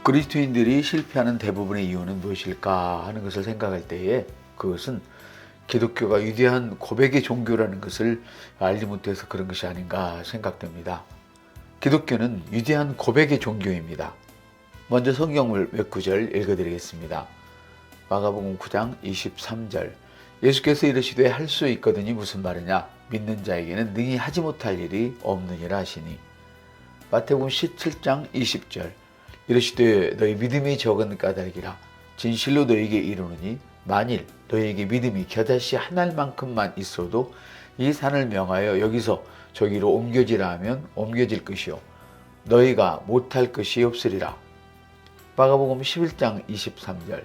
그리스도인들이 실패하는 대부분의 이유는 무엇일까 하는 것을 생각할 때에 그것은 기독교가 위대한 고백의 종교라는 것을 알지 못해서 그런 것이 아닌가 생각됩니다. 기독교는 위대한 고백의 종교입니다. 먼저 성경을 몇 구절 읽어드리겠습니다. 마가복음 9장 23절 예수께서 이르시되 할 수 있거든이 무슨 말이냐 믿는 자에게는 능히 하지 못할 일이 없느니라 하시니. 마태복음 17장 20절 이르시되 너희 믿음이 적은 까닭이라 진실로 너희에게 이르노니 만일 너희에게 믿음이 겨자씨 한 알만큼만 있어도 이 산을 명하여 여기서 저기로 옮겨지라 하면 옮겨질 것이요 너희가 못할 것이 없으리라. 마가복음 11장 23절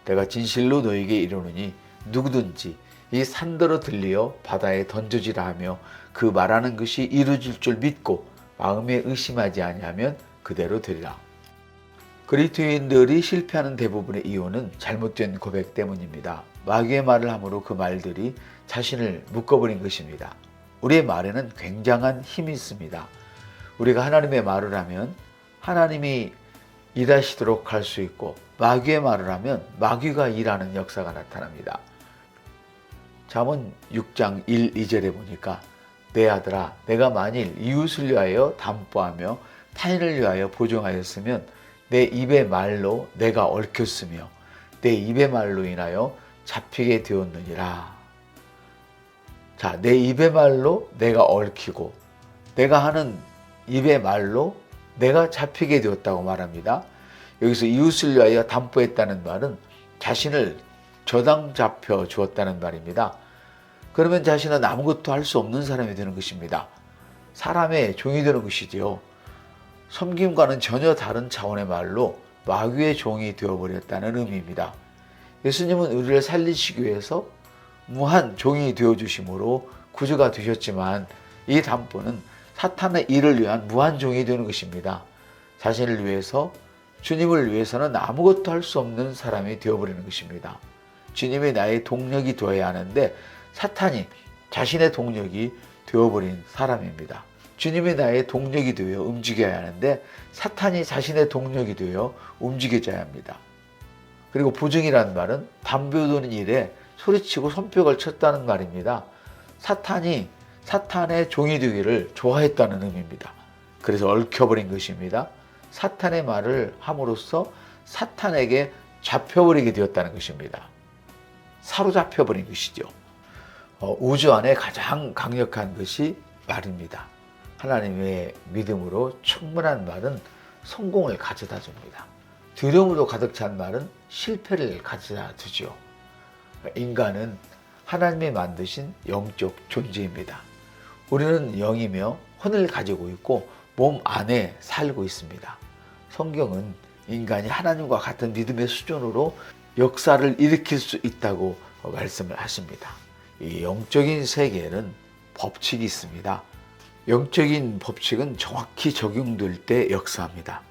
내가 진실로 너희에게 이르노니 누구든지 이 산더러 들리어 바다에 던져지라 하며 그 말하는 것이 이루어질 줄 믿고 마음에 의심하지 아니하면 그대로 되리라. 그리스도인들이 실패하는 대부분의 이유는 잘못된 고백 때문입니다. 마귀의 말을 함으로 그 말들이 자신을 묶어버린 것입니다. 우리의 말에는 굉장한 힘이 있습니다. 우리가 하나님의 말을 하면 하나님이 일하시도록 할 수 있고 마귀의 말을 하면 마귀가 일하는 역사가 나타납니다. 잠언 6장 1, 2절에 보니까 내 아들아 내가 만일 이웃을 위하여 담보하며 타인을 위하여 보증하였으면 내 입의 말로 내가 얽혔으며 내 입의 말로 인하여 잡히게 되었느니라. 자, 내 입의 말로 내가 얽히고 내가 하는 입의 말로 내가 잡히게 되었다고 말합니다. 여기서 이웃을 위하여 담보했다는 말은 자신을 저당 잡혀 주었다는 말입니다. 그러면 자신은 아무것도 할 수 없는 사람이 되는 것입니다. 사람의 종이 되는 것이지요. 섬김과는 전혀 다른 차원의 말로 마귀의 종이 되어버렸다는 의미입니다. 예수님은 우리를 살리시기 위해서 무한 종이 되어주심으로 구주가 되셨지만 이 담보는 사탄의 일을 위한 무한 종이 되는 것입니다. 자신을 위해서 주님을 위해서는 아무것도 할 수 없는 사람이 되어버리는 것입니다. 주님이 나의 동력이 되어야 하는데 사탄이 자신의 동력이 되어버린 사람입니다. 주님이 나의 동력이 되어 움직여야 하는데 사탄이 자신의 동력이 되어 움직여져야 합니다. 그리고 부증이라는 말은 담벼도는 일에 소리치고 손뼉을 쳤다는 말입니다. 사탄이 사탄의 종이 되기를 좋아했다는 의미입니다. 그래서 얽혀버린 것입니다. 사탄의 말을 함으로써 사탄에게 잡혀버리게 되었다는 것입니다. 사로잡혀버린 것이죠. 우주 안에 가장 강력한 것이 말입니다. 하나님의 믿음으로 충분한 말은 성공을 가져다 줍니다. 두려움으로 가득 찬 말은 실패를 가져다 주죠. 인간은 하나님이 만드신 영적 존재입니다. 우리는 영이며 혼을 가지고 있고 몸 안에 살고 있습니다. 성경은 인간이 하나님과 같은 믿음의 수준으로 역사를 일으킬 수 있다고 말씀을 하십니다. 이 영적인 세계에는 법칙이 있습니다. 영적인 법칙은 정확히 적용될 때 역사합니다.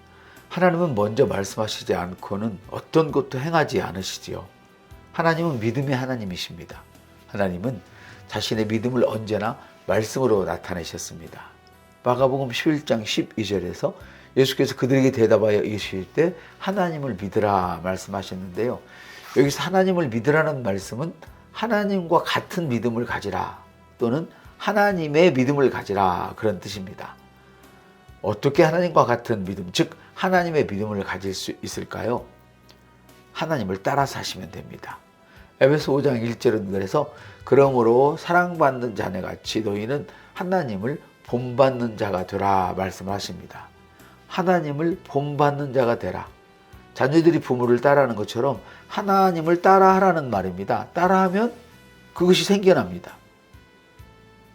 하나님은 먼저 말씀하시지 않고는 어떤 것도 행하지 않으시지요. 하나님은 믿음의 하나님이십니다. 하나님은 자신의 믿음을 언제나 말씀으로 나타내셨습니다. 마가복음 11장 12절에서 예수께서 그들에게 대답하여 이르실 때 하나님을 믿으라 말씀하셨는데요. 여기서 하나님을 믿으라는 말씀은 하나님과 같은 믿음을 가지라 또는 하나님의 믿음을 가지라 그런 뜻입니다. 어떻게 하나님과 같은 믿음, 즉 하나님의 믿음을 가질 수 있을까요? 하나님을 따라 사시면 됩니다. 에베소 5장 1절은 그래서 그러므로 사랑받는 자네같이 너희는 하나님을 본받는 자가 되라 말씀하십니다. 하나님을 본받는 자가 되라. 자녀들이 부모를 따라하는 것처럼 하나님을 따라하라는 말입니다. 따라하면 그것이 생겨납니다.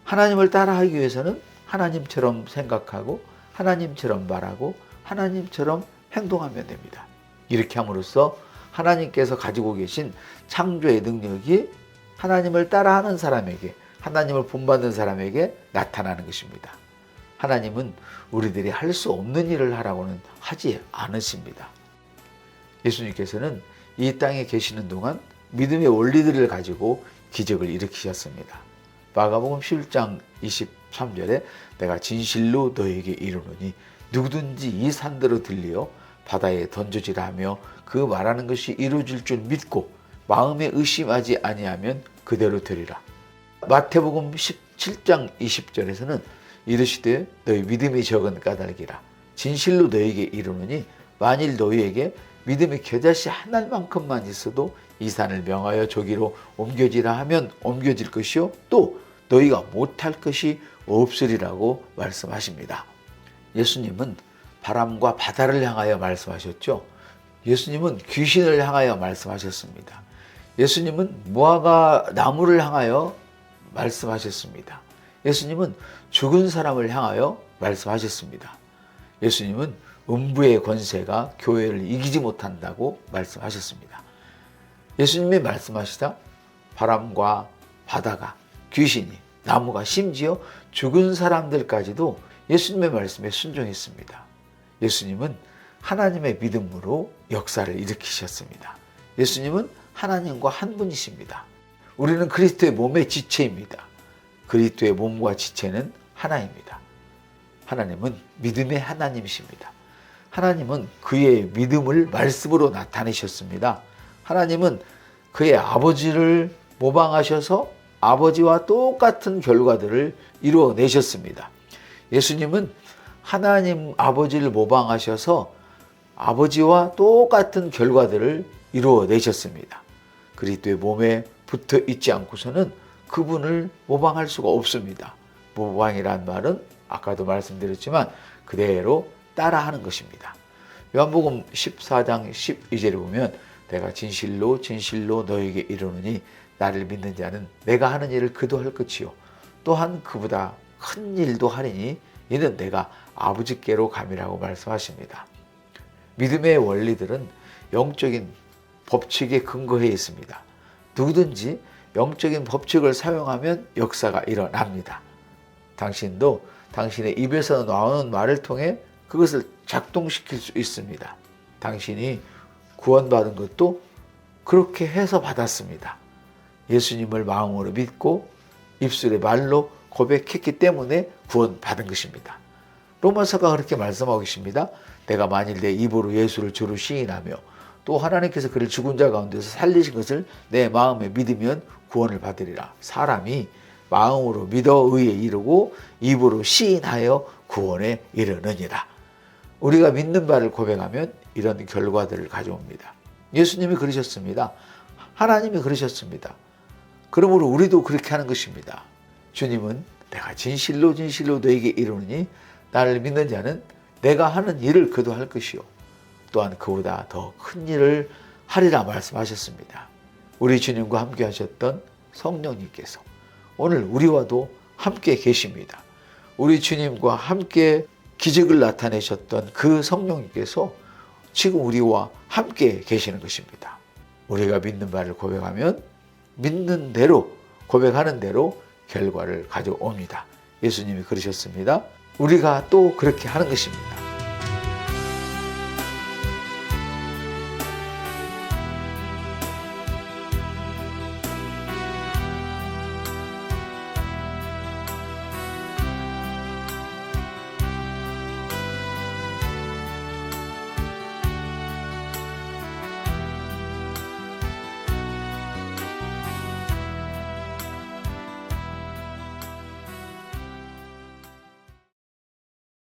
하나님을 따라하기 위해서는 하나님처럼 생각하고 하나님처럼 말하고 하나님처럼 행동하면 됩니다. 이렇게 함으로써 하나님께서 가지고 계신 창조의 능력이 하나님을 따라하는 사람에게, 하나님을 본받는 사람에게 나타나는 것입니다. 하나님은 우리들이 할 수 없는 일을 하라고는 하지 않으십니다. 예수님께서는 이 땅에 계시는 동안 믿음의 원리들을 가지고 기적을 일으키셨습니다. 마가복음 11장 23절에 내가 진실로 너에게 이르노니 누구든지 이 산더러 들리어 바다에 던져지라 하며 그 말하는 것이 이루어질 줄 믿고 마음에 의심하지 아니하면 그대로 되리라. 마태복음 17장 20절에서는 이르시되 너희 믿음이 적은 까닭이라. 진실로 너희에게 이르노니 만일 너희에게 믿음이 겨자씨 한 알만큼만 있어도 이 산을 명하여 저기로 옮겨지라 하면 옮겨질 것이요 또 너희가 못할 것이 없으리라고 말씀하십니다. 예수님은 바람과 바다를 향하여 말씀하셨죠. 예수님은 귀신을 향하여 말씀하셨습니다. 예수님은 무화과 나무를 향하여 말씀하셨습니다. 예수님은 죽은 사람을 향하여 말씀하셨습니다. 예수님은 음부의 권세가 교회를 이기지 못한다고 말씀하셨습니다. 예수님이 말씀하시다 바람과 바다가, 귀신이, 나무가, 심지어 죽은 사람들까지도 예수님의 말씀에 순종했습니다. 예수님은 하나님의 믿음으로 역사를 일으키셨습니다. 예수님은 하나님과 한 분이십니다. 우리는 그리스도의 몸의 지체입니다. 그리스도의 몸과 지체는 하나입니다. 하나님은 믿음의 하나님이십니다. 하나님은 그의 믿음을 말씀으로 나타내셨습니다. 하나님은 그의 아버지를 모방하셔서 아버지와 똑같은 결과들을 이루어내셨습니다. 예수님은 하나님 아버지를 모방하셔서 아버지와 똑같은 결과들을 이루어내셨습니다. 그리스도의 몸에 붙어 있지 않고서는 그분을 모방할 수가 없습니다. 모방이란 말은 아까도 말씀드렸지만 그대로 따라하는 것입니다. 요한복음 14장 12절에 보면 내가 진실로 진실로 너에게 이르노니 나를 믿는 자는 내가 하는 일을 그도 할 것이요 또한 그보다 큰 일도 하리니 이는 내가 아버지께로 감이라고 말씀하십니다. 믿음의 원리들은 영적인 법칙에 근거해 있습니다. 누구든지 영적인 법칙을 사용하면 역사가 일어납니다. 당신도 당신의 입에서 나오는 말을 통해 그것을 작동시킬 수 있습니다. 당신이 구원받은 것도 그렇게 해서 받았습니다. 예수님을 마음으로 믿고 입술의 말로 고백했기 때문에 구원받은 것입니다. 로마서가 그렇게 말씀하고 계십니다. 내가 만일 내 입으로 예수를 주로 시인하며 또 하나님께서 그를 죽은 자 가운데서 살리신 것을 내 마음에 믿으면 구원을 받으리라. 사람이 마음으로 믿어 의에 이르고 입으로 시인하여 구원에 이르느니라. 우리가 믿는 바를 고백하면 이런 결과들을 가져옵니다. 예수님이 그러셨습니다. 하나님이 그러셨습니다. 그러므로 우리도 그렇게 하는 것입니다. 주님은 내가 진실로 진실로 너에게 이르노니 나를 믿는 자는 내가 하는 일을 그도 할 것이요 또한 그보다 더 큰 일을 하리라 말씀하셨습니다. 우리 주님과 함께 하셨던 성령님께서 오늘 우리와도 함께 계십니다. 우리 주님과 함께 기적을 나타내셨던 그 성령님께서 지금 우리와 함께 계시는 것입니다. 우리가 믿는 바를 고백하면 믿는 대로 고백하는 대로 결과를 가져옵니다. 예수님이 그러셨습니다. 우리가 또 그렇게 하는 것입니다.